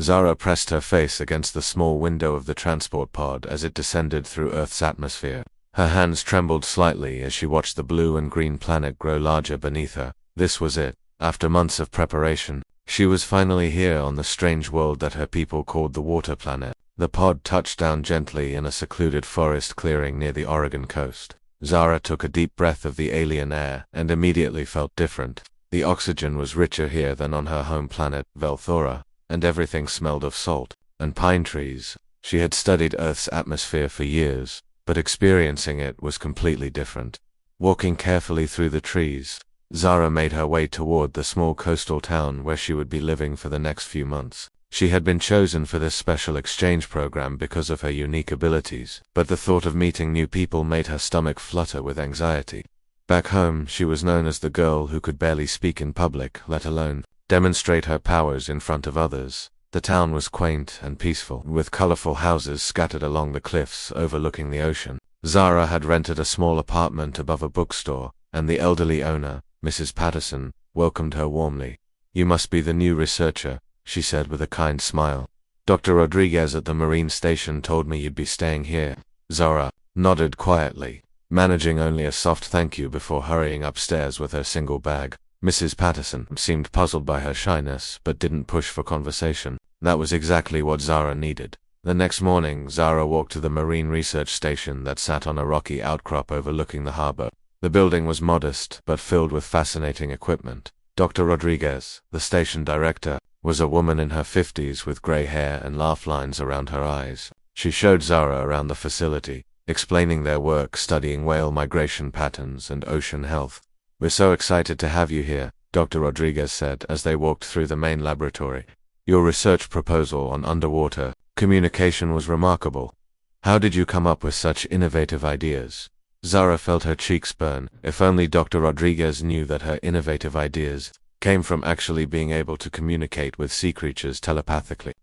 Zara pressed her face against the small window of the transport pod as it descended through Earth's atmosphere. Her hands trembled slightly as she watched the blue and green planet grow larger beneath her. This was it. After months of preparation, she was finally here on the strange world that her people called the Water Planet. The pod touched down gently in a secluded forest clearing near the Oregon coast. Zara took a deep breath of the alien air and immediately felt different. The oxygen was richer here than on her home planet, Velthora, and everything smelled of salt and pine trees. She had studied Earth's atmosphere for years, but experiencing it was completely different. Walking carefully through the trees, Zara made her way toward the small coastal town where she would be living for the next few months. She had been chosen for this special exchange program because of her unique abilities, but the thought of meeting new people made her stomach flutter with anxiety. Back home, she was known as the girl who could barely speak in public, let alone demonstrate her powers in front of others. The town was quaint and peaceful, with colorful houses scattered along the cliffs overlooking the ocean. Zara had rented a small apartment above a bookstore, and the elderly owner, Mrs. Patterson, welcomed her warmly. "You must be the new researcher," she said with a kind smile. "Dr. Rodriguez at the Marine Station told me you'd be staying here." Zara nodded quietly, managing only a soft thank you before hurrying upstairs with her single bag. Mrs. Patterson seemed puzzled by her shyness, but didn't push for conversation. That was exactly what Zara needed. The next morning, Zara walked to the Marine Research Station that sat on a rocky outcrop overlooking the harbor. The building was modest, but filled with fascinating equipment. Dr. Rodriguez, the station director, was a woman in her 50s with gray hair and laugh lines around her eyes. She showed Zara around the facility, explaining their work studying whale migration patterns and ocean health. "We're so excited to have you here," Dr. Rodriguez said as they walked through the main laboratory. "Your research proposal on underwater communication was remarkable. How did you come up with such innovative ideas?" Zara felt her cheeks burn. If only Dr. Rodriguez knew that her innovative ideas came from actually being able to communicate with sea creatures telepathically.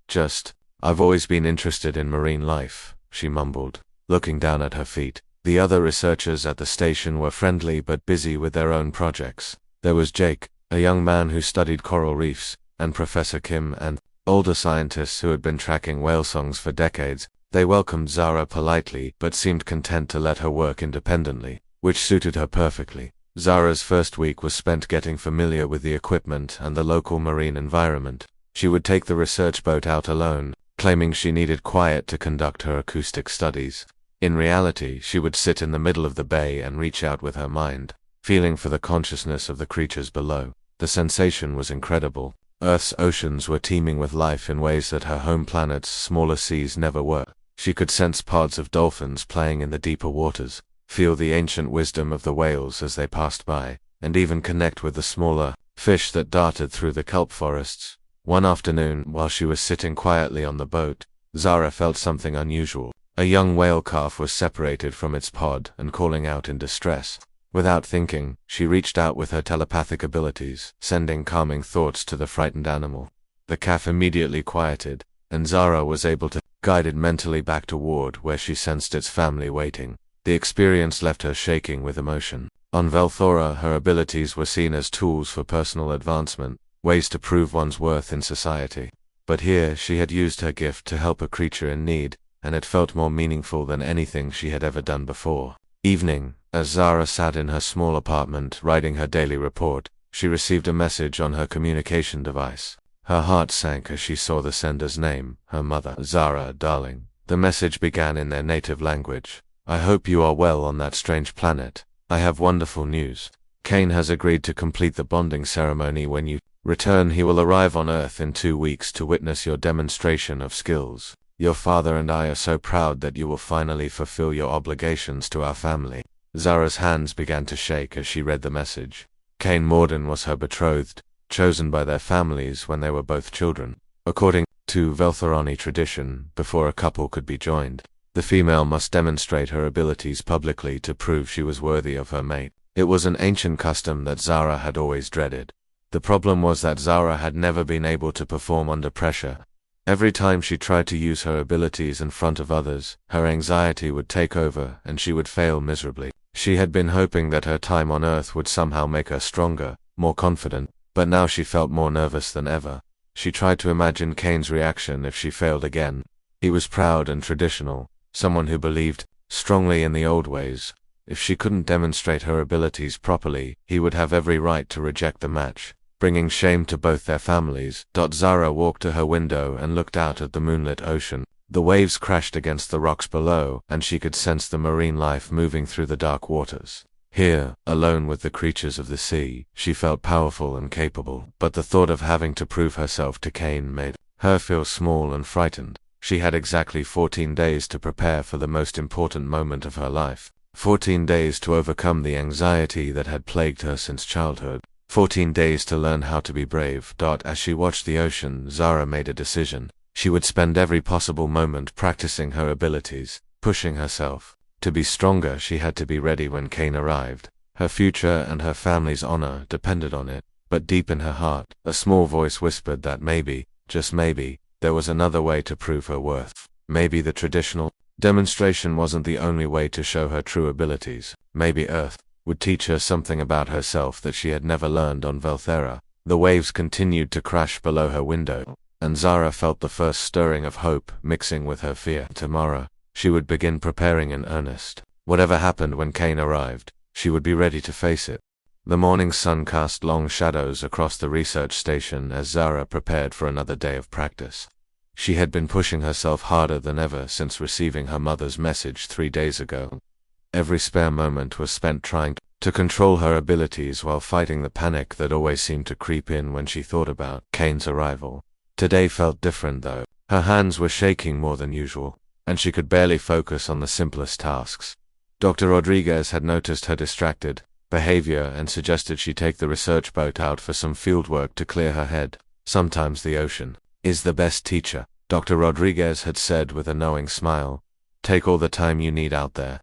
"I've always been interested in marine life," she mumbled, looking down at her feet. The other researchers at the station were friendly but busy with their own projects. There was Jake, a young man who studied coral reefs, and Professor Kim, and older scientists who had been tracking whale songs for decades. They welcomed Zara politely but seemed content to let her work independently, which suited her perfectly. Zara's first week was spent getting familiar with the equipment and the local marine environment. She would take the research boat out alone, claiming she needed quiet to conduct her acoustic studies. In reality, she would sit in the middle of the bay and reach out with her mind, feeling for the consciousness of the creatures below. The sensation was incredible. Earth's oceans were teeming with life in ways that her home planet's smaller seas never were. She could sense pods of dolphins playing in the deeper waters, feel the ancient wisdom of the whales as they passed by, and even connect with the smaller fish that darted through the kelp forests. One afternoon, while she was sitting quietly on the boat, Zara felt something unusual. A young whale calf was separated from its pod and calling out in distress. Without thinking, she reached out with her telepathic abilities, sending calming thoughts to the frightened animal. The calf immediately quieted, and Zara was able to guide it mentally back toward where she sensed its family waiting. The experience left her shaking with emotion. On Velthora, her abilities were seen as tools for personal advancement, ways to prove one's worth in society. But here, she had used her gift to help a creature in need, and it felt more meaningful than anything she had ever done before. Evening, as Zara sat in her small apartment writing her daily report, she received a message on her communication device. Her heart sank as she saw the sender's name, her mother. "Zara, darling." The message began in their native language. "I hope you are well on that strange planet. I have wonderful news. Kane has agreed to complete the bonding ceremony when you return. He will arrive on Earth in 2 weeks to witness your demonstration of skills. Your father and I are so proud that you will finally fulfill your obligations to our family." Zara's hands began to shake as she read the message. Kane Morden was her betrothed, chosen by their families when they were both children. According to Velthorani tradition, before a couple could be joined, the female must demonstrate her abilities publicly to prove she was worthy of her mate. It was an ancient custom that Zara had always dreaded. The problem was that Zara had never been able to perform under pressure. Every time she tried to use her abilities in front of others, her anxiety would take over and she would fail miserably. She had been hoping that her time on Earth would somehow make her stronger, more confident, but now she felt more nervous than ever. She tried to imagine Kane's reaction if she failed again. He was proud and traditional, someone who believed strongly in the old ways. If she couldn't demonstrate her abilities properly, he would have every right to reject the match, bringing shame to both their families. Zara walked to her window and looked out at the moonlit ocean. The waves crashed against the rocks below, and she could sense the marine life moving through the dark waters. Here, alone with the creatures of the sea, she felt powerful and capable, but the thought of having to prove herself to Kane made her feel small and frightened. She had exactly 14 days to prepare for the most important moment of her life. 14 days to overcome the anxiety that had plagued her since childhood. 14 days to learn how to be brave. As she watched the ocean, Zara made a decision. She would spend every possible moment practicing her abilities, pushing herself. To be stronger, she had to be ready when Kane arrived. Her future and her family's honor depended on it, but deep in her heart, a small voice whispered that maybe, just maybe, there was another way to prove her worth. Maybe the traditional demonstration wasn't the only way to show her true abilities. Maybe Earth would teach her something about herself that she had never learned on Velthera. The waves continued to crash below her window, and Zara felt the first stirring of hope mixing with her fear. Tomorrow, she would begin preparing in earnest. Whatever happened when Kane arrived, she would be ready to face it. The morning sun cast long shadows across the research station as Zara prepared for another day of practice. She had been pushing herself harder than ever since receiving her mother's message 3 days ago. Every spare moment was spent trying to control her abilities while fighting the panic that always seemed to creep in when she thought about Kane's arrival. Today felt different though. Her hands were shaking more than usual, and she could barely focus on the simplest tasks. Dr. Rodriguez had noticed her distracted behavior and suggested she take the research boat out for some fieldwork to clear her head. Sometimes the ocean is the best teacher, Dr. Rodriguez had said with a knowing smile. Take all the time you need out there.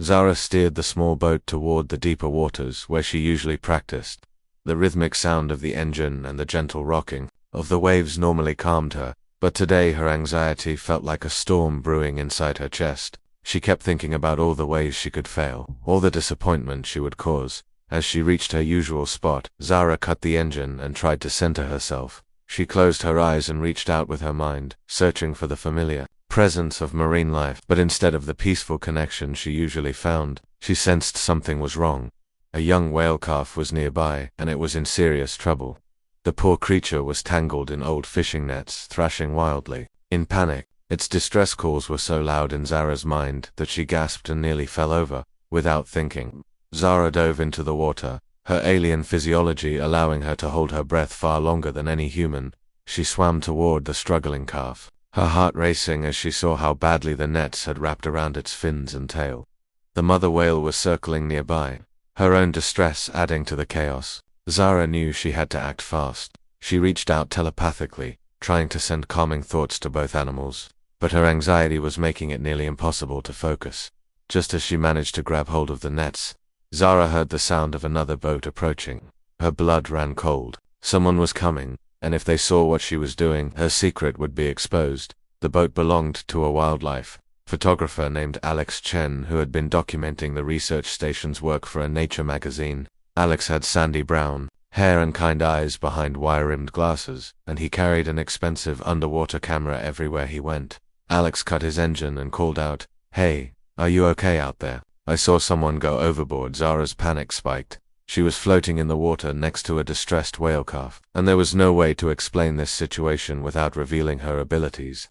Zara steered the small boat toward the deeper waters where she usually practiced. The rhythmic sound of the engine and the gentle rocking of the waves normally calmed her, but today her anxiety felt like a storm brewing inside her chest. She kept thinking about all the ways she could fail, all the disappointment she would cause. As she reached her usual spot, Zara cut the engine and tried to center herself. She closed her eyes and reached out with her mind, searching for the familiar presence of marine life, but instead of the peaceful connection she usually found, she sensed something was wrong. A young whale calf was nearby, and it was in serious trouble. The poor creature was tangled in old fishing nets, thrashing wildly. In panic, its distress calls were so loud in Zara's mind that she gasped and nearly fell over. Without thinking, Zara dove into the water, her alien physiology allowing her to hold her breath far longer than any human. She swam toward the struggling calf, her heart racing as she saw how badly the nets had wrapped around its fins and tail. The mother whale was circling nearby, her own distress adding to the chaos. Zara knew she had to act fast. She reached out telepathically, trying to send calming thoughts to both animals, but her anxiety was making it nearly impossible to focus. Just as she managed to grab hold of the nets, Zara heard the sound of another boat approaching. Her blood ran cold. Someone was coming, and if they saw what she was doing, her secret would be exposed. The boat belonged to a wildlife photographer named Alex Chen who had been documenting the research station's work for a nature magazine. Alex had sandy brown hair and kind eyes behind wire-rimmed glasses, and he carried an expensive underwater camera everywhere he went. Alex cut his engine and called out, "Hey, are you okay out there? I saw someone go overboard." Zara's panic spiked. She was floating in the water next to a distressed whale calf, and there was no way to explain this situation without revealing her abilities.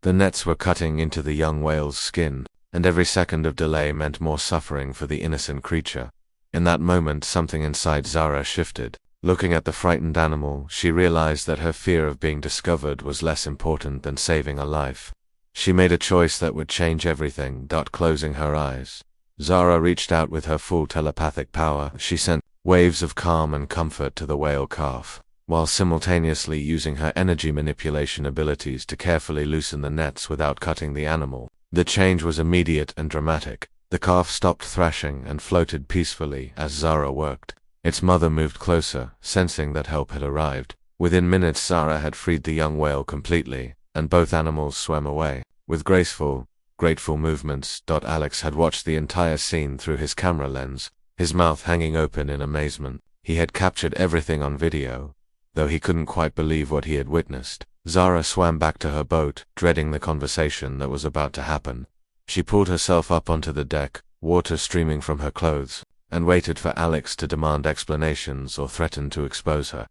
The nets were cutting into the young whale's skin, and every second of delay meant more suffering for the innocent creature. In that moment, something inside Zara shifted. Looking at the frightened animal, she realized that her fear of being discovered was less important than saving a life. She made a choice that would change everything. Closing her eyes, Zara reached out with her full telepathic power. She sent waves of calm and comfort to the whale calf, while simultaneously using her energy manipulation abilities to carefully loosen the nets without cutting the animal. The change was immediate and dramatic. The calf stopped thrashing and floated peacefully as Zara worked. Its mother moved closer, sensing that help had arrived. Within minutes, Zara had freed the young whale completely, and both animals swam away. With graceful, grateful movements, Alex had watched the entire scene through his camera lens, his mouth hanging open in amazement. He had captured everything on video. though he couldn't quite believe what he had witnessed. Zara swam back to her boat, dreading the conversation that was about to happen. She pulled herself up onto the deck, water streaming from her clothes, and waited for Alex to demand explanations or threaten to expose her.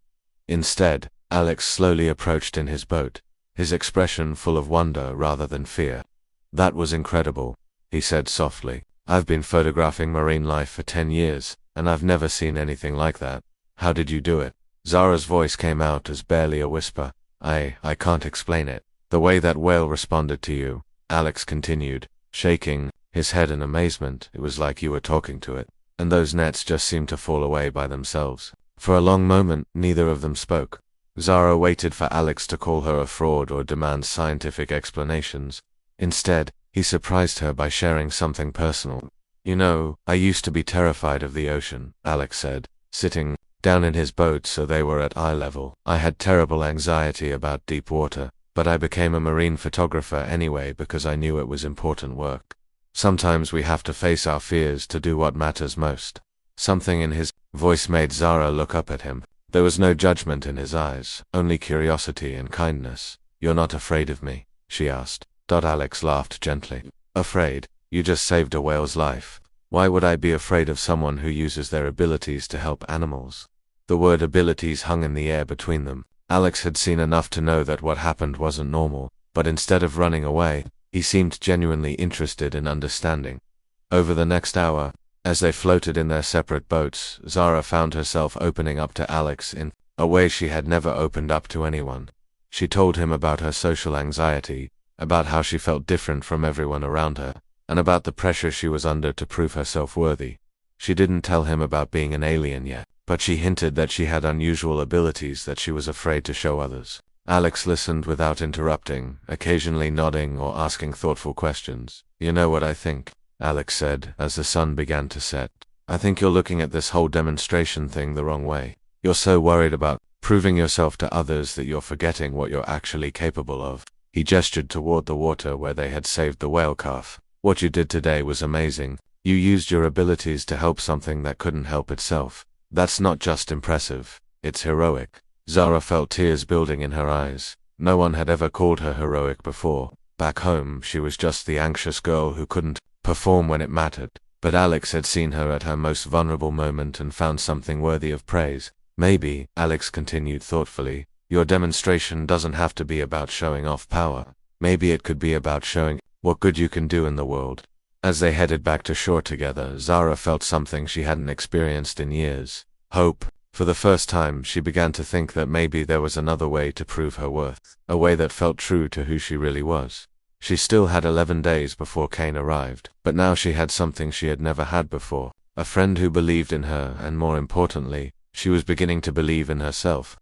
Instead, Alex slowly approached in his boat, his expression full of wonder rather than fear. "That was incredible," he said softly. "I've been photographing marine life for 10 years, and I've never seen anything like that. How did you do it?" Zara's voice came out as barely a whisper. I can't explain it. The way that whale responded to you," Alex continued, shaking his head in amazement. "It was like you were talking to it. And those nets just seemed to fall away by themselves." For a long moment, neither of them spoke. Zara waited for Alex to call her a fraud or demand scientific explanations. Instead, he surprised her by sharing something personal. "You know, I used to be terrified of the ocean," Alex said, sitting down in his boat so they were at eye level. "I had terrible anxiety about deep water, but I became a marine photographer anyway because I knew it was important work. Sometimes we have to face our fears to do what matters most." Something in his voice made Zara look up at him. There was no judgment in his eyes, only curiosity and kindness. "You're not afraid of me?" she asked. Alex laughed gently. "Afraid? You just saved a whale's life. Why would I be afraid of someone who uses their abilities to help animals?" The word abilities hung in the air between them. Alex had seen enough to know that what happened wasn't normal, but instead of running away, he seemed genuinely interested in understanding. Over the next hour, as they floated in their separate boats, Zara found herself opening up to Alex in a way she had never opened up to anyone. She told him about her social anxiety, about how she felt different from everyone around her, and about the pressure she was under to prove herself worthy. She didn't tell him about being an alien yet, but she hinted that she had unusual abilities that she was afraid to show others. Alex listened without interrupting, occasionally nodding or asking thoughtful questions. "You know what I think?" Alex said as the sun began to set. "I think you're looking at this whole demonstration thing the wrong way. You're so worried about proving yourself to others that you're forgetting what you're actually capable of." He gestured toward the water where they had saved the whale calf. "What you did today was amazing. You used your abilities to help something that couldn't help itself. That's not just impressive, it's heroic." Zara felt tears building in her eyes. No one had ever called her heroic before. Back home, she was just the anxious girl who couldn't perform when it mattered. But Alex had seen her at her most vulnerable moment and found something worthy of praise. "Maybe," Alex continued thoughtfully, "your demonstration doesn't have to be about showing off power. Maybe it could be about showing what good you can do in the world." As they headed back to shore together, Zara felt something she hadn't experienced in years. Hope. For the first time, she began to think that maybe there was another way to prove her worth, a way that felt true to who she really was. She still had 11 days before Kane arrived, but now she had something she had never had before, a friend who believed in her, and more importantly, she was beginning to believe in herself.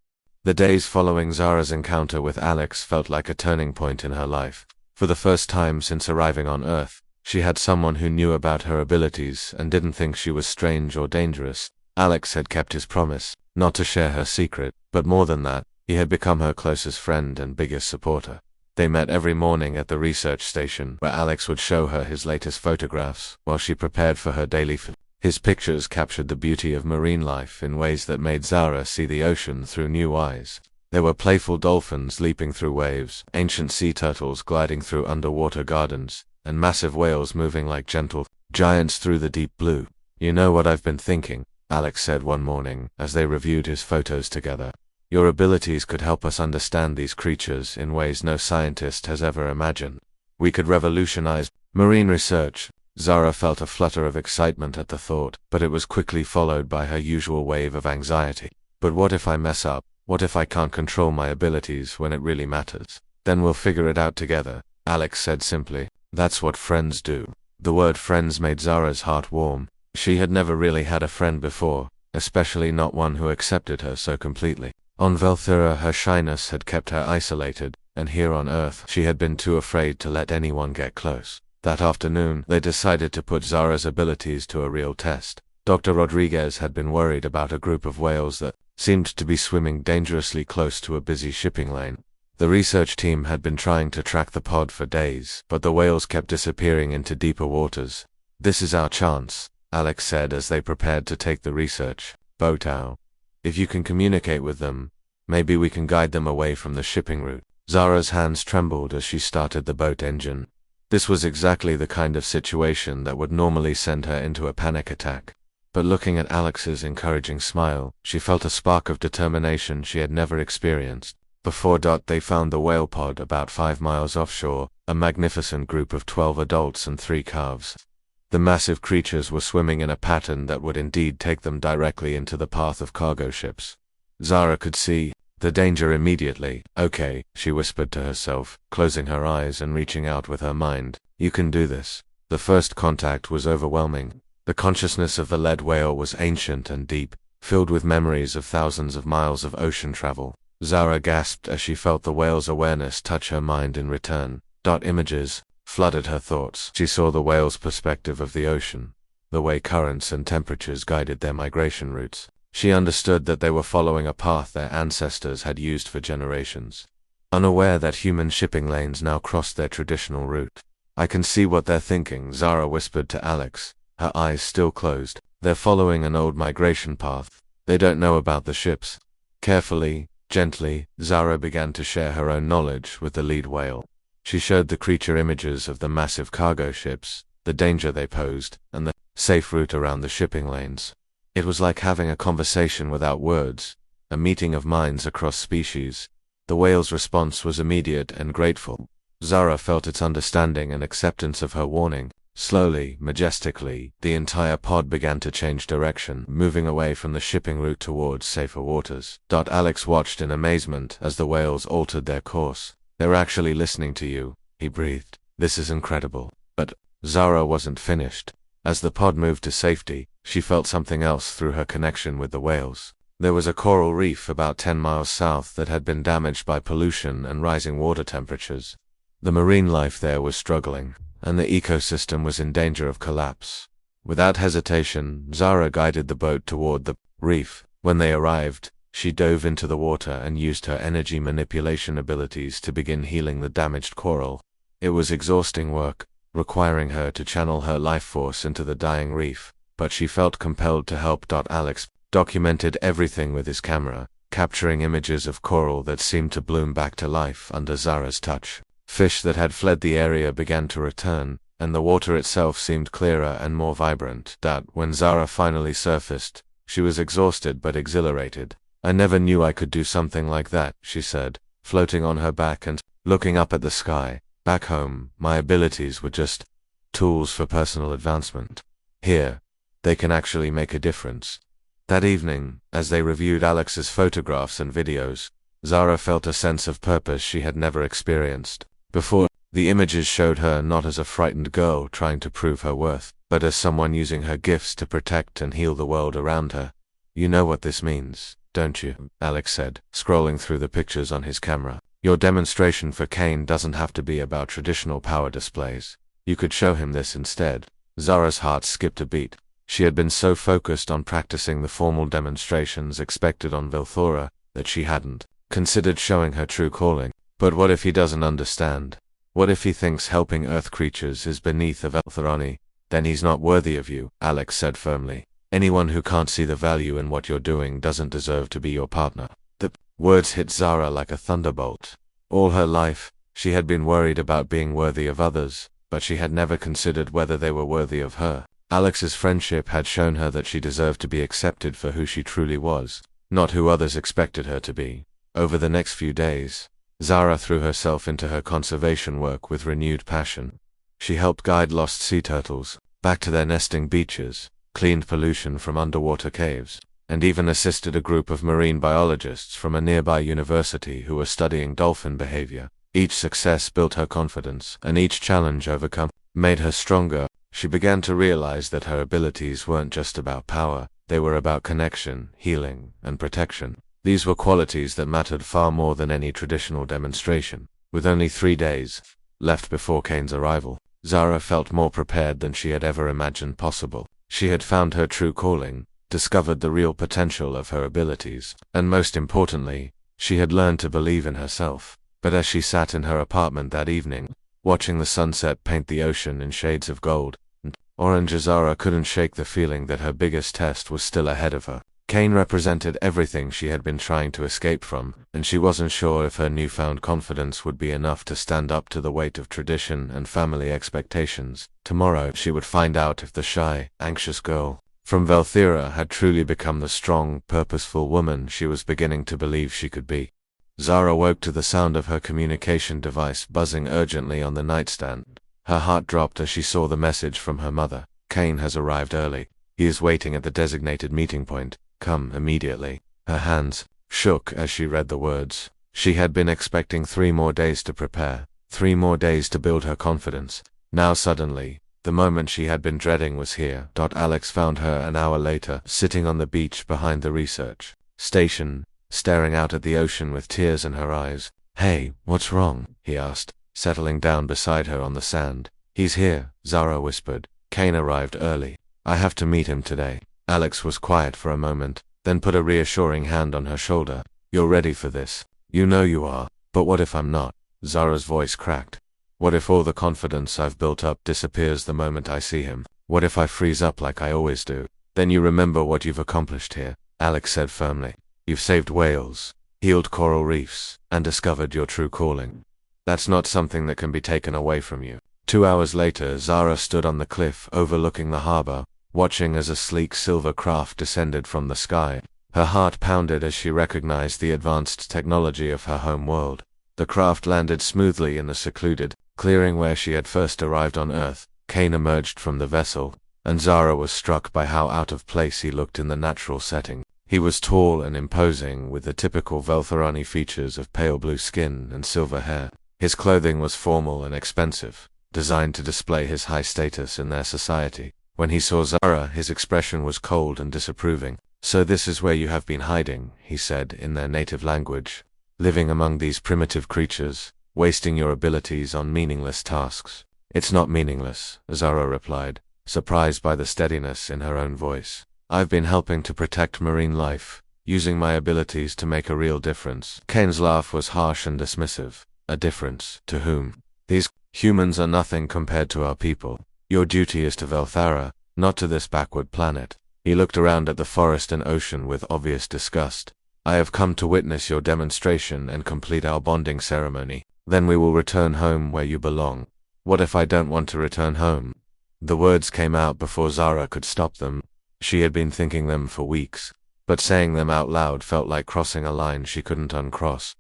The days following Zara's encounter with Alex felt like a turning point in her life. For the first time since arriving on Earth, she had someone who knew about her abilities and didn't think she was strange or dangerous. Alex had kept his promise, not to share her secret, but more than that, he had become her closest friend and biggest supporter. They met every morning at the research station, where Alex would show her his latest photographs, while she prepared for her daily His pictures captured the beauty of marine life in ways that made Zara see the ocean through new eyes. There were playful dolphins leaping through waves, ancient sea turtles gliding through underwater gardens, and massive whales moving like gentle giants through the deep blue. "You know what I've been thinking," Alex said one morning, as they reviewed his photos together. "Your abilities could help us understand these creatures in ways no scientist has ever imagined. We could revolutionize marine research." Zara felt a flutter of excitement at the thought, but it was quickly followed by her usual wave of anxiety. "But what if I mess up? What if I can't control my abilities when it really matters?" "Then we'll figure it out together," Alex said simply. "That's what friends do." The word friends made Zara's heart warm. She had never really had a friend before, especially not one who accepted her so completely. On Velthura, her shyness had kept her isolated, and here on Earth, she had been too afraid to let anyone get close. That afternoon, they decided to put Zara's abilities to a real test. Dr. Rodriguez had been worried about a group of whales that seemed to be swimming dangerously close to a busy shipping lane. The research team had been trying to track the pod for days, but the whales kept disappearing into deeper waters. "This is our chance," Alex said as they prepared to take the research boat out. "If you can communicate with them, Maybe we can guide them away from the shipping route. Zara's hands trembled as she started the boat engine. This was exactly the kind of situation that would normally send her into a panic attack. But looking at Alex's encouraging smile, she felt a spark of determination she had never experienced. Before they found the whale pod about 5 miles offshore, a magnificent group of 12 adults and 3 calves. The massive creatures were swimming in a pattern that would indeed take them directly into the path of cargo ships. Zara could see the danger immediately. Okay, she whispered to herself, closing her eyes and reaching out with her mind. You can do this. The first contact was overwhelming. The consciousness of the lead whale was ancient and deep, filled with memories of thousands of miles of ocean travel. Zara gasped as she felt the whale's awareness touch her mind in return. Images flooded her thoughts. She saw the whale's perspective of the ocean, the way currents and temperatures guided their migration routes. She understood that they were following a path their ancestors had used for generations, unaware that human shipping lanes now crossed their traditional route. I can see what they're thinking, Zara whispered to Alex, her eyes still closed. They're following an old migration path. They don't know about the ships. Carefully, gently, Zara began to share her own knowledge with the lead whale. She showed the creature images of the massive cargo ships, the danger they posed, and the safe route around the shipping lanes. It was like having a conversation without words, a meeting of minds across species. The whale's response was immediate and grateful. Zara felt its understanding and acceptance of her warning. Slowly, majestically, the entire pod began to change direction, moving away from the shipping route towards safer waters. Alex watched in amazement as the whales altered their course. They're actually listening to you, he breathed. This is incredible. But Zara wasn't finished. As the pod moved to safety, she felt something else through her connection with the whales. There was a coral reef about 10 miles south that had been damaged by pollution and rising water temperatures. The marine life there was struggling, and the ecosystem was in danger of collapse. Without hesitation, Zara guided the boat toward the reef. When they arrived, she dove into the water and used her energy manipulation abilities to begin healing the damaged coral. It was exhausting work, requiring her to channel her life force into the dying reef, but she felt compelled to help. Alex documented everything with his camera, capturing images of coral that seemed to bloom back to life under Zara's touch. Fish that had fled the area began to return, and the water itself seemed clearer and more vibrant. When Zara finally surfaced, she was exhausted but exhilarated. I never knew I could do something like that, she said, floating on her back and looking up at the sky. Back home, my abilities were just tools for personal advancement. Here, they can actually make a difference. That evening, as they reviewed Alex's photographs and videos, Zara felt a sense of purpose she had never experienced before. The images showed her not as a frightened girl trying to prove her worth, but as someone using her gifts to protect and heal the world around her. You know what this means, don't you? Alex said, scrolling through the pictures on his camera. Your demonstration for Kane doesn't have to be about traditional power displays. You could show him this instead. Zara's heart skipped a beat. She had been so focused on practicing the formal demonstrations expected on Vilthora that she hadn't considered showing her true calling. But what if he doesn't understand? What if he thinks helping Earth creatures is beneath of Eltharani? Then he's not worthy of you, Alex said firmly. Anyone who can't see the value in what you're doing doesn't deserve to be your partner. The words hit Zara like a thunderbolt. All her life, she had been worried about being worthy of others, but she had never considered whether they were worthy of her. Alex's friendship had shown her that she deserved to be accepted for who she truly was, not who others expected her to be. Over the next few days, Zara threw herself into her conservation work with renewed passion. She helped guide lost sea turtles back to their nesting beaches, cleaned pollution from underwater caves, and even assisted a group of marine biologists from a nearby university who were studying dolphin behavior. Each success built her confidence, and each challenge overcome made her stronger. She began to realize that her abilities weren't just about power, they were about connection, healing, and protection. These were qualities that mattered far more than any traditional demonstration. With only 3 days left before Kane's arrival, Zara felt more prepared than she had ever imagined possible. She had found her true calling, discovered the real potential of her abilities, and most importantly, she had learned to believe in herself. But as she sat in her apartment that evening, watching the sunset paint the ocean in shades of gold and orange, Zara couldn't shake the feeling that her biggest test was still ahead of her. Kane represented everything she had been trying to escape from, and she wasn't sure if her newfound confidence would be enough to stand up to the weight of tradition and family expectations. Tomorrow she would find out if the shy, anxious girl from Velthera had truly become the strong, purposeful woman she was beginning to believe she could be. Zara woke to the sound of her communication device buzzing urgently on the nightstand. Her heart dropped as she saw the message from her mother. Kane has arrived early. He is waiting at the designated meeting point. Come immediately. Her hands shook as she read the words. She had been expecting 3 more days to prepare, 3 more days to build her confidence. Now suddenly, the moment she had been dreading was here. Alex found her an hour later, sitting on the beach behind the research station, staring out at the ocean with tears in her eyes. Hey, what's wrong? He asked, settling down beside her on the sand. He's here, Zara whispered. Kane arrived early. I have to meet him today. Alex was quiet for a moment, then put a reassuring hand on her shoulder. You're ready for this. You know you are. But what if I'm not? Zara's voice cracked. What if all the confidence I've built up disappears the moment I see him? What if I freeze up like I always do? Then you remember what you've accomplished here, Alex said firmly. You've saved whales, healed coral reefs, and discovered your true calling. That's not something that can be taken away from you. 2 hours later, Zara stood on the cliff overlooking the harbor, watching as a sleek silver craft descended from the sky. Her heart pounded as she recognized the advanced technology of her home world. The craft landed smoothly in the secluded clearing where she had first arrived on Earth. Kane emerged from the vessel, and Zara was struck by how out of place he looked in the natural setting. He was tall and imposing, with the typical Veltherani features of pale blue skin and silver hair. His clothing was formal and expensive, designed to display his high status in their society. When he saw Zara, his expression was cold and disapproving. So this is where you have been hiding, he said in their native language. Living among these primitive creatures, wasting your abilities on meaningless tasks. It's not meaningless, Zara replied, surprised by the steadiness in her own voice. I've been helping to protect marine life, using my abilities to make a real difference. Kane's laugh was harsh and dismissive. A difference? To whom? These humans are nothing compared to our people. Your duty is to Velthara, not to this backward planet. He looked around at the forest and ocean with obvious disgust. I have come to witness your demonstration and complete our bonding ceremony. Then we will return home where you belong. What if I don't want to return home? The words came out before Zara could stop them. She had been thinking them for weeks, but saying them out loud felt like crossing a line she couldn't uncross.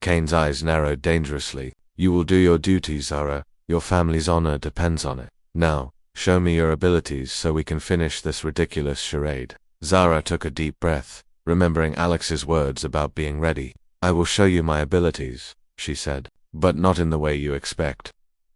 Kane's eyes narrowed dangerously. You will do your duty, Zara. Your family's honor depends on it. Now, show me your abilities so we can finish this ridiculous charade. Zara took a deep breath, remembering Alex's words about being ready. I will show you my abilities, she said, but not in the way you expect.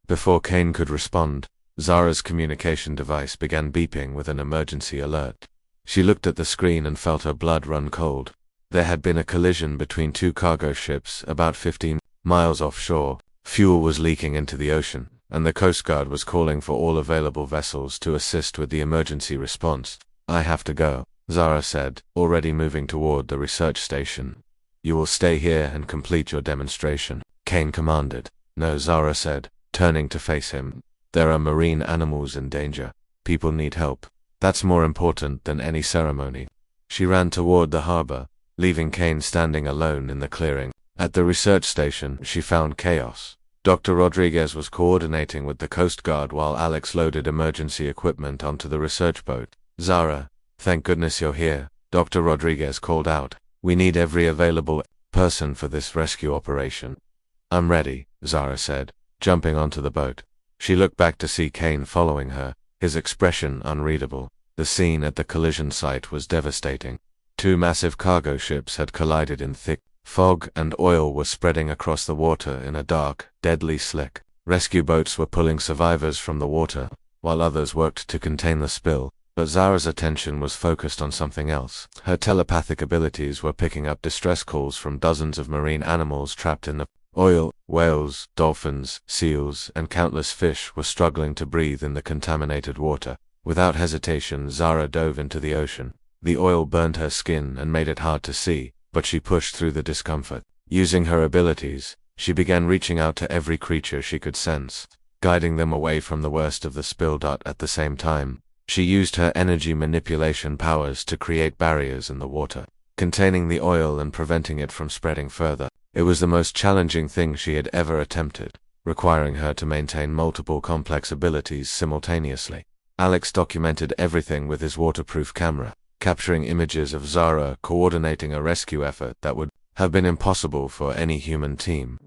Before Kane could respond, Zara's communication device began beeping with an emergency alert. She looked at the screen and felt her blood run cold. There had been a collision between 2 cargo ships about 15 miles offshore. Fuel was leaking into the ocean, and the Coast Guard was calling for all available vessels to assist with the emergency response. I have to go, Zara said, already moving toward the research station. You will stay here and complete your demonstration, Kane commanded. No, Zara said, turning to face him. There are marine animals in danger. People need help. That's more important than any ceremony. She ran toward the harbor, leaving Kane standing alone in the clearing. At the research station, she found chaos. Dr. Rodriguez was coordinating with the Coast Guard while Alex loaded emergency equipment onto the research boat. Zara, thank goodness you're here, Dr. Rodriguez called out. We need every available person for this rescue operation. I'm ready, Zara said, jumping onto the boat. She looked back to see Kane following her, his expression unreadable. The scene at the collision site was devastating. 2 massive cargo ships had collided in thick fog, and oil was spreading across the water in a dark, deadly slick. Rescue boats were pulling survivors from the water, while others worked to contain the spill. But Zara's attention was focused on something else. Her telepathic abilities were picking up distress calls from dozens of marine animals trapped in the oil. Whales, dolphins, seals, and countless fish were struggling to breathe in the contaminated water. Without hesitation, Zara dove into the ocean. The oil burned her skin and made it hard to see, but she pushed through the discomfort. Using her abilities, she began reaching out to every creature she could sense, guiding them away from the worst of the spill. At the same time, She used her energy manipulation powers to create barriers in the water, containing the oil and preventing it from spreading further. It was the most challenging thing she had ever attempted, requiring her to maintain multiple complex abilities simultaneously. Alex documented everything with his waterproof camera, capturing images of Zara coordinating a rescue effort that would have been impossible for any human team.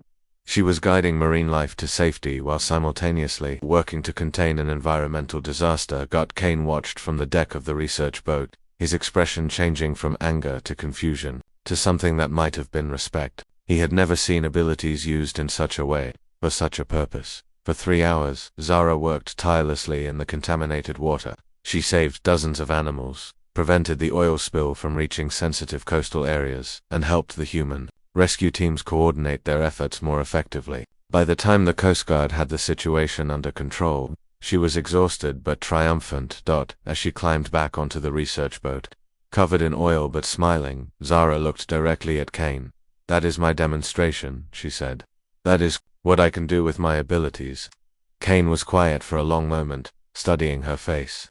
She was guiding marine life to safety while simultaneously working to contain an environmental disaster. Kane watched from the deck of the research boat, his expression changing from anger to confusion, to something that might have been respect. He had never seen abilities used in such a way, for such a purpose. For 3 hours, Zara worked tirelessly in the contaminated water. She saved dozens of animals, prevented the oil spill from reaching sensitive coastal areas, and helped the human rescue teams coordinate their efforts more effectively. By the time the Coast Guard had the situation under control, she was exhausted but triumphant. As she climbed back onto the research boat, covered in oil but smiling, Zara looked directly at Kane. "That is my demonstration," she said. "That is what I can do with my abilities." Kane was quiet for a long moment, studying her face.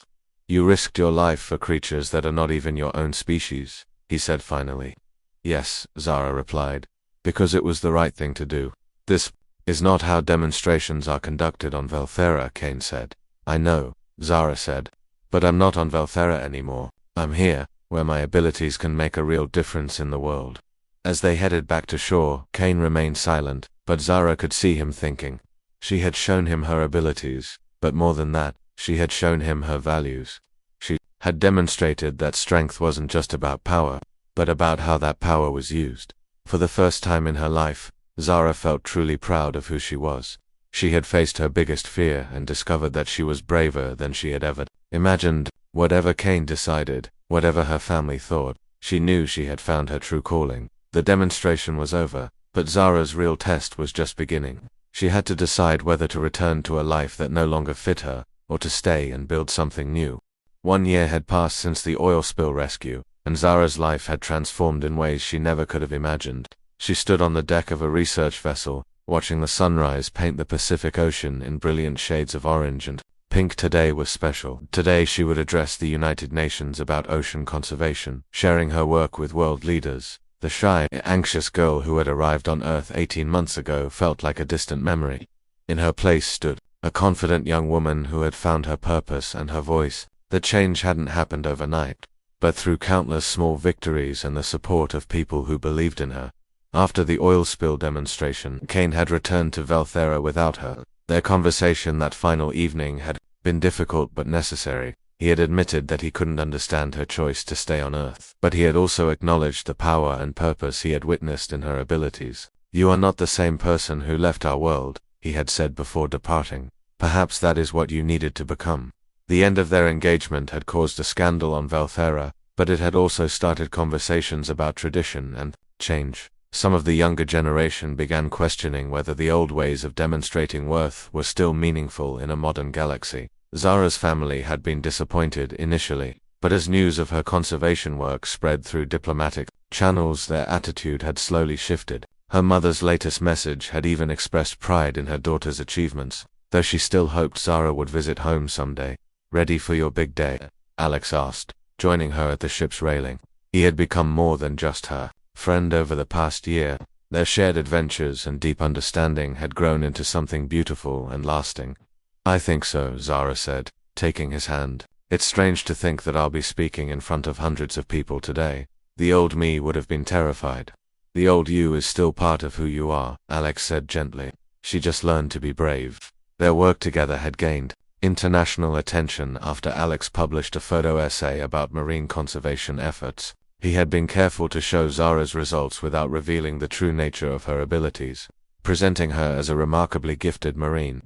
"You risked your life for creatures that are not even your own species," he said finally. "Yes," Zara replied, "because it was the right thing to do." "This is not how demonstrations are conducted on Velthera," Kane said. "I know," Zara said, "but I'm not on Velthera anymore. I'm here, where my abilities can make a real difference in the world." As they headed back to shore, Kane remained silent, but Zara could see him thinking. She had shown him her abilities, but more than that, she had shown him her values. She had demonstrated that strength wasn't just about power, but about how that power was used. For the first time in her life, Zara felt truly proud of who she was. She had faced her biggest fear and discovered that she was braver than she had ever imagined. Whatever Kane decided, whatever her family thought, she knew she had found her true calling. The demonstration was over, but Zara's real test was just beginning. She had to decide whether to return to a life that no longer fit her, or to stay and build something new. 1 year had passed since the oil spill rescue, and Zara's life had transformed in ways she never could have imagined. She stood on the deck of a research vessel, watching the sunrise paint the Pacific Ocean in brilliant shades of orange and pink. Today was special. Today she would address the United Nations about ocean conservation, sharing her work with world leaders. The shy, anxious girl who had arrived on Earth 18 months ago felt like a distant memory. In her place stood a confident young woman who had found her purpose and her voice. The change hadn't happened overnight, but through countless small victories and the support of people who believed in her. After the oil spill demonstration, Kane had returned to Velthera without her. Their conversation that final evening had been difficult but necessary. He had admitted that he couldn't understand her choice to stay on Earth, but he had also acknowledged the power and purpose he had witnessed in her abilities. "You are not the same person who left our world," he had said before departing. "Perhaps that is what you needed to become." The end of their engagement had caused a scandal on Velthera, but it had also started conversations about tradition and change. Some of the younger generation began questioning whether the old ways of demonstrating worth were still meaningful in a modern galaxy. Zara's family had been disappointed initially, but as news of her conservation work spread through diplomatic channels, their attitude had slowly shifted. Her mother's latest message had even expressed pride in her daughter's achievements, though she still hoped Zara would visit home someday. "Ready for your big day?" Alex asked, joining her at the ship's railing. He had become more than just her friend over the past year. Their shared adventures and deep understanding had grown into something beautiful and lasting. "I think so," Zara said, taking his hand. "It's strange to think that I'll be speaking in front of hundreds of people today. The old me would have been terrified." "The old you is still part of who you are," Alex said gently. "She just learned to be brave." Their work together had gained international attention after Alex published a photo essay about marine conservation efforts. He had been careful to show Zara's results without revealing the true nature of her abilities, presenting her as a remarkably gifted marine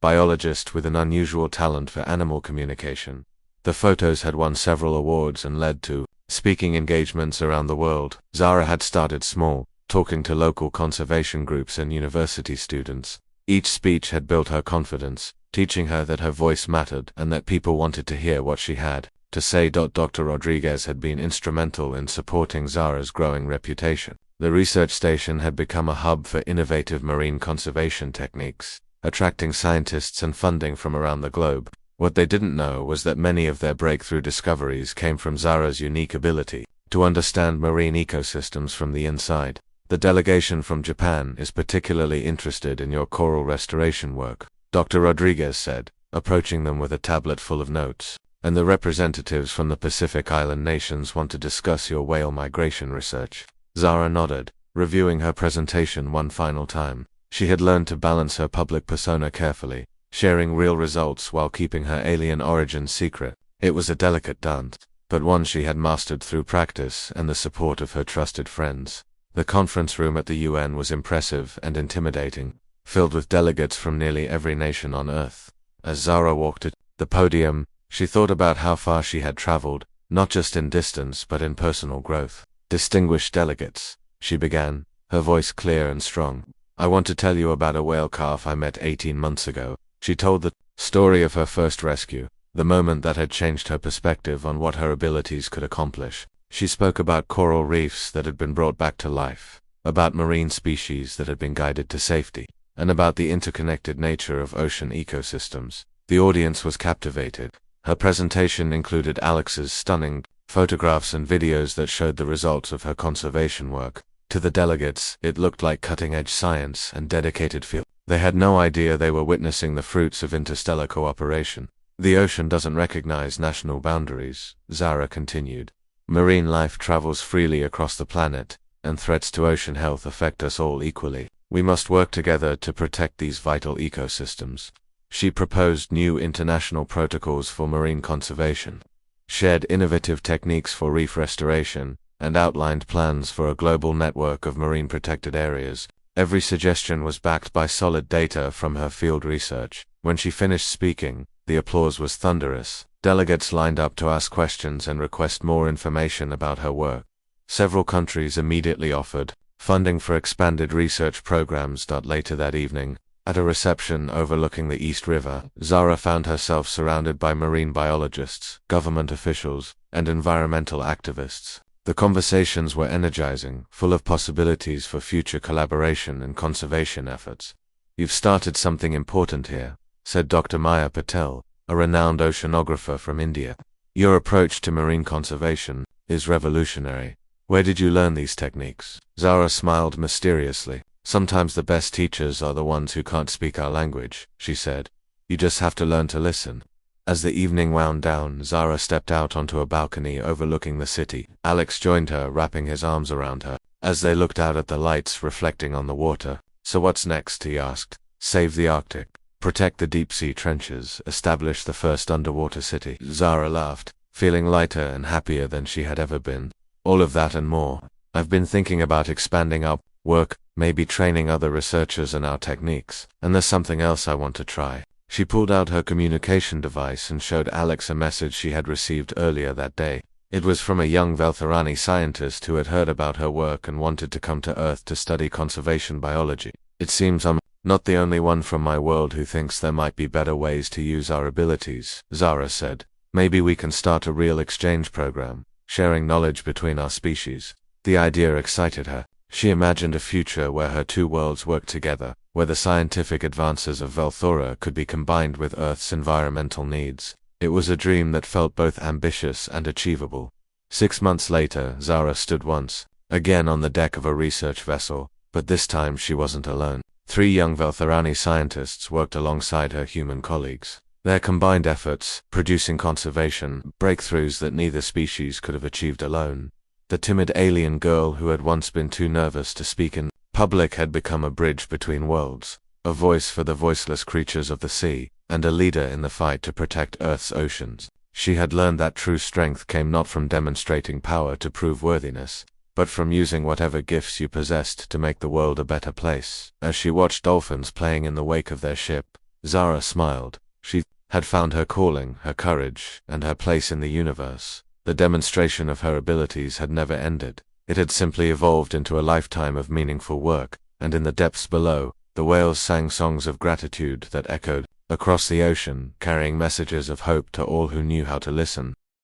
biologist with an unusual talent for animal communication. The photos had won several awards and led to speaking engagements around the world. Zara had started small, talking to local conservation groups and university students. Each speech had built her confidence, teaching her that her voice mattered and that people wanted to hear what she had to say. Dr. Rodriguez had been instrumental in supporting Zara's growing reputation. The research station had become a hub for innovative marine conservation techniques, attracting scientists and funding from around the globe. What they didn't know was that many of their breakthrough discoveries came from Zara's unique ability to understand marine ecosystems from the inside. The delegation from Japan is particularly interested in your coral restoration work, Dr. Rodriguez said, approaching them with a tablet full of notes. And the representatives from the Pacific Island nations want to discuss your whale migration research. Zara nodded, reviewing her presentation one final time. She had learned to balance her public persona carefully, sharing real results while keeping her alien origins secret. It was a delicate dance, but one she had mastered through practice and the support of her trusted friends. The conference room at the UN was impressive and intimidating, filled with delegates from nearly every nation on Earth. As Zara walked to the podium, she thought about how far she had traveled, not just in distance but in personal growth. Distinguished delegates, she began, her voice clear and strong. I want to tell you about a whale calf I met 18 months ago. She told the story of her first rescue, the moment that had changed her perspective on what her abilities could accomplish. She spoke about coral reefs that had been brought back to life, about marine species that had been guided to safety, and about the interconnected nature of ocean ecosystems. The audience was captivated. Her presentation included Alex's stunning photographs and videos that showed the results of her conservation work. To the delegates, it looked like cutting-edge science and dedicated field. They had no idea they were witnessing the fruits of interstellar cooperation. The ocean doesn't recognize national boundaries, Zara continued. Marine life travels freely across the planet, and threats to ocean health affect us all equally. We must work together to protect these vital ecosystems. She proposed new international protocols for marine conservation, shared innovative techniques for reef restoration, and outlined plans for a global network of marine protected areas. Every suggestion was backed by solid data from her field research. When she finished speaking, the applause was thunderous. Delegates lined up to ask questions and request more information about her work. Several countries immediately offered funding for expanded research programs. Later that evening, at a reception overlooking the East River, Zara found herself surrounded by marine biologists, government officials, and environmental activists. The conversations were energizing, full of possibilities for future collaboration and conservation efforts. You've started something important here, said Dr. Maya Patel, a renowned oceanographer from India. Your approach to marine conservation is revolutionary. Where did you learn these techniques? Zara smiled mysteriously. Sometimes the best teachers are the ones who can't speak our language, she said. You just have to learn to listen. As the evening wound down, Zara stepped out onto a balcony overlooking the city. Alex joined her, wrapping his arms around her. As they looked out at the lights reflecting on the water, so what's next, he asked. Save the Arctic, protect the deep-sea trenches, establish the first underwater city. Zara laughed, feeling lighter and happier than she had ever been. All of that and more. I've been thinking about expanding our work, maybe training other researchers in our techniques, and there's something else I want to try. She pulled out her communication device and showed Alex a message she had received earlier that day. It was from a young Veltharani scientist who had heard about her work and wanted to come to Earth to study conservation biology. It seems I'm not the only one from my world who thinks there might be better ways to use our abilities, Zara said. Maybe we can start a real exchange program, sharing knowledge between our species. The idea excited her. She imagined a future where her two worlds worked together, where the scientific advances of Velthora could be combined with Earth's environmental needs. It was a dream that felt both ambitious and achievable. 6 months later, Zara stood once again on the deck of a research vessel, but this time she wasn't alone. 3 young Veltharani scientists worked alongside her human colleagues. Their combined efforts, producing conservation breakthroughs that neither species could have achieved alone. The timid alien girl who had once been too nervous to speak in public had become a bridge between worlds, a voice for the voiceless creatures of the sea, and a leader in the fight to protect Earth's oceans. She had learned that true strength came not from demonstrating power to prove worthiness, but from using whatever gifts you possessed to make the world a better place. As she watched dolphins playing in the wake of their ship, Zara smiled. She had found her calling, her courage, and her place in the universe. The demonstration of her abilities had never ended. It had simply evolved into a lifetime of meaningful work, and in the depths below, the whales sang songs of gratitude that echoed across the ocean, carrying messages of hope to all who knew how to listen.